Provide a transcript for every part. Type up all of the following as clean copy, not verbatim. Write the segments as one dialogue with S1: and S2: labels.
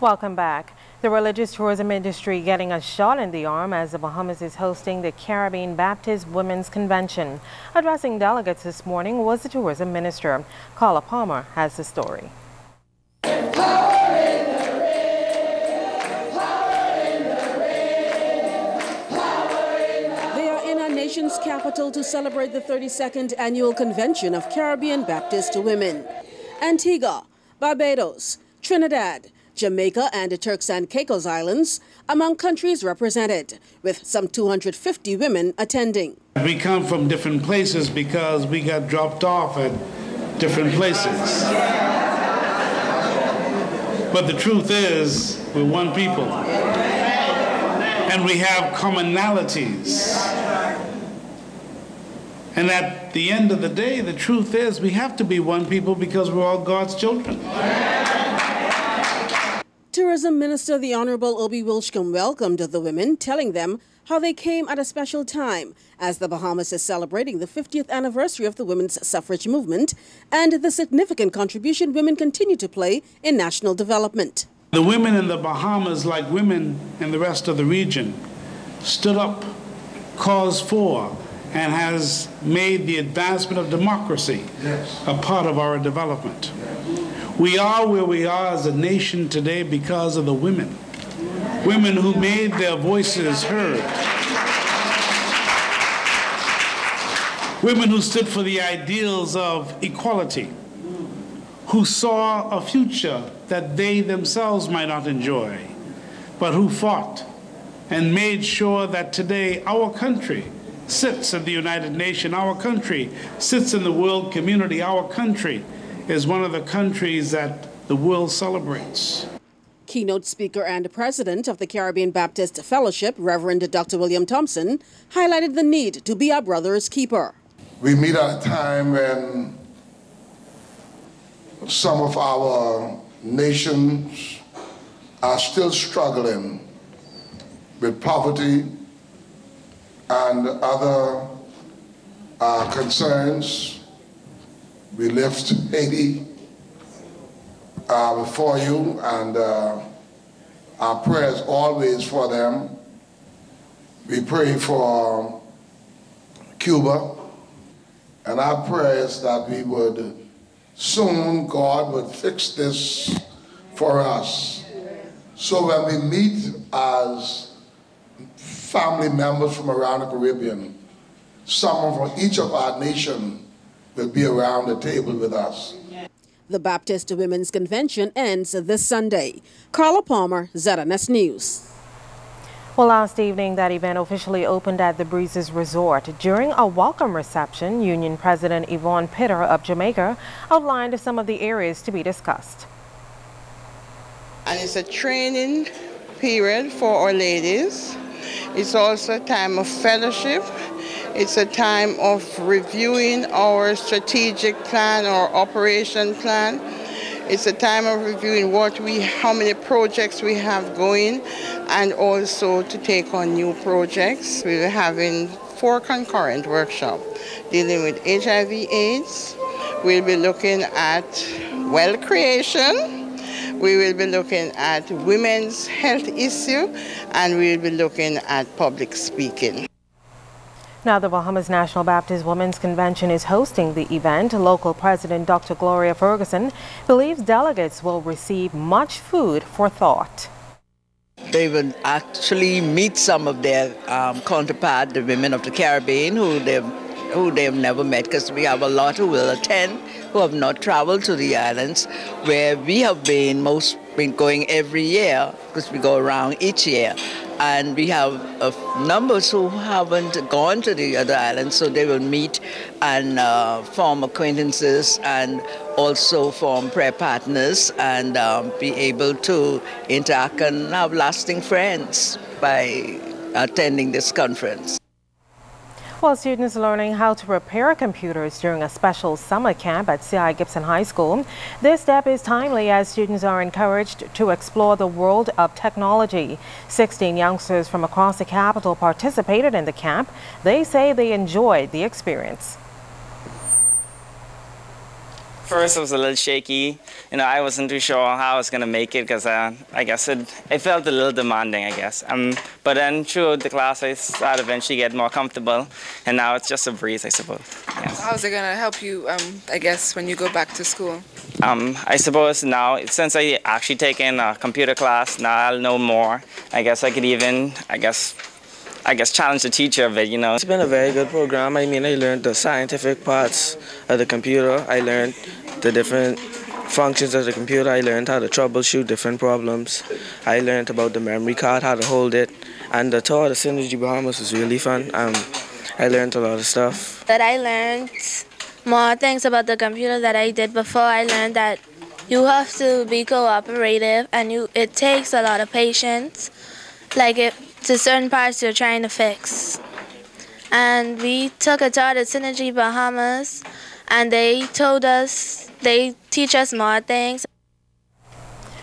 S1: Welcome back. The religious tourism industry getting a shot in the arm as the Bahamas is hosting the Caribbean Baptist Women's Convention. Addressing delegates this morning was the tourism minister. Carla Palmer has the story.
S2: They are in our nation's capital to celebrate the 32nd annual convention of Caribbean Baptist women. Antigua, Barbados, Trinidad, Jamaica and the Turks and Caicos Islands among countries represented, with some 250 women attending.
S3: We come from different places because we got dropped off at different places. But the truth is, we're one people. And we have commonalities. And at the end of the day, the truth is, we have to be one people because we're all God's children.
S2: Tourism Minister the Honorable Obi Wilshcombe welcomed the women, telling them how they came at a special time as the Bahamas is celebrating the 50th anniversary of the women's suffrage movement and the significant contribution women continue to play in national development.
S3: The women in the Bahamas, like women in the rest of the region, stood up, caused for, and has made the advancement of democracy a part of our development. We are where we are as a nation today because of the women. Women who made their voices heard. Women who stood for the ideals of equality, who saw a future that they themselves might not enjoy, but who fought and made sure that today our country sits in the United Nations, our country sits in the world community, our country is one of the countries that the world celebrates.
S2: Keynote speaker and president of the Caribbean Baptist Fellowship, Reverend Dr. William Thompson, highlighted the need to be our brother's keeper.
S4: We meet at a time when some of our nations are still struggling with poverty and other concerns. We lift Haiti before you, and our prayers always for them. We pray for Cuba, and our prayers that we would soon, God would fix this for us. So when we meet as family members from around the Caribbean, someone from each of our nations will be around the table with us.
S2: The Baptist Women's Convention ends this Sunday. Carla Palmer, ZNS News.
S1: Well, last evening, that event officially opened at the Breezes Resort. During a welcome reception, Union President Yvonne Pitter of Jamaica outlined some of the areas to be discussed.
S5: And it's a training period for our ladies. It's also a time of fellowship. It's a time of reviewing our strategic plan, our operation plan. It's a time of reviewing how many projects we have going, and also to take on new projects. We're having 4 concurrent workshops dealing with HIV/AIDS. We'll be looking at wealth creation. We will be looking at women's health issue, and we'll be looking at public speaking.
S1: Now, the Bahamas National Baptist Women's Convention is hosting the event. Local President Dr. Gloria Ferguson believes delegates will receive much food for thought.
S6: They will actually meet some of their counterpart, the women of the Caribbean, who they've never met, because we have a lot who will attend who have not traveled to the islands, where we have been going every year, because we go around each year. And we have numbers who haven't gone to the other islands, so they will meet and form acquaintances and also form prayer partners and be able to interact and have lasting friends by attending this conference.
S1: Well, students learning how to repair computers during a special summer camp at C.I. Gibson High School. This step is timely as students are encouraged to explore the world of technology. 16 youngsters from across the capital participated in the camp. They say they enjoyed the experience.
S7: First, it was a little shaky. You know, I wasn't too sure how I was going to make it because I guess it felt a little demanding, I guess. But then throughout the class, I started eventually get more comfortable, and now it's just a breeze, I suppose. Yes.
S8: How's it going to help you, I guess, when you go back to school?
S7: I suppose now, since I actually taken a computer class, now I'll know more. I guess I could even, I guess challenge the teacher a bit, you know.
S9: It's been a very good program. I mean, I learned the scientific parts of the computer. I learned the different functions of the computer. I learned how to troubleshoot different problems. I learned about the memory card, how to hold it. And the tour of the Synergy Bahamas was really fun. I learned a lot of stuff.
S10: That I learned more things about the computer that I did before. I learned that you have to be cooperative and it takes a lot of patience. Like to certain parts you're trying to fix. And we took a tour to Synergy Bahamas, and they teach us more things.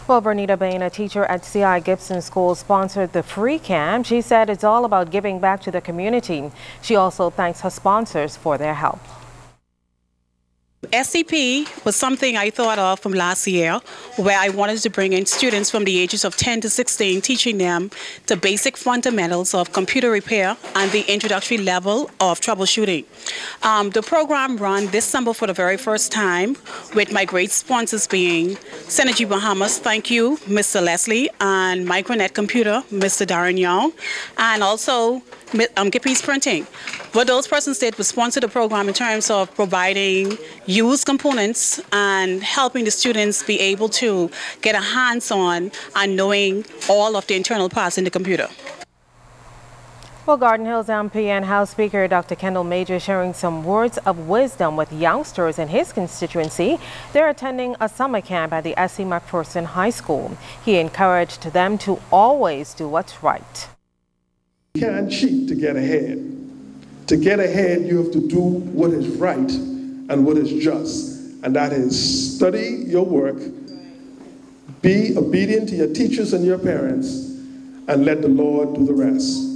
S1: Well, Bernita Bain, a teacher at C.I. Gibson School, sponsored the free camp. She said it's all about giving back to the community. She also thanks her sponsors for their help.
S11: SCP was something I thought of from last year, where I wanted to bring in students from the ages of 10 to 16, teaching them the basic fundamentals of computer repair and the introductory level of troubleshooting. The program ran this summer for the very first time, with my great sponsors being Synergy Bahamas, thank you, Mr. Leslie, and Micronet Computer, Mr. Darren Young, and also Gippies Printing. What those persons did was sponsor the program in terms of providing used components and helping the students be able to get a hands-on and knowing all of the internal parts in the computer.
S1: Well, Garden Hills MP and House Speaker Dr. Kendall Major sharing some words of wisdom with youngsters in his constituency. They're attending a summer camp at the S.C. McPherson High School. He encouraged them to always do what's right.
S12: You can't cheat to get ahead. To get ahead, you have to do what is right and what is just. And that is study your work, be obedient to your teachers and your parents, and let the Lord do the rest.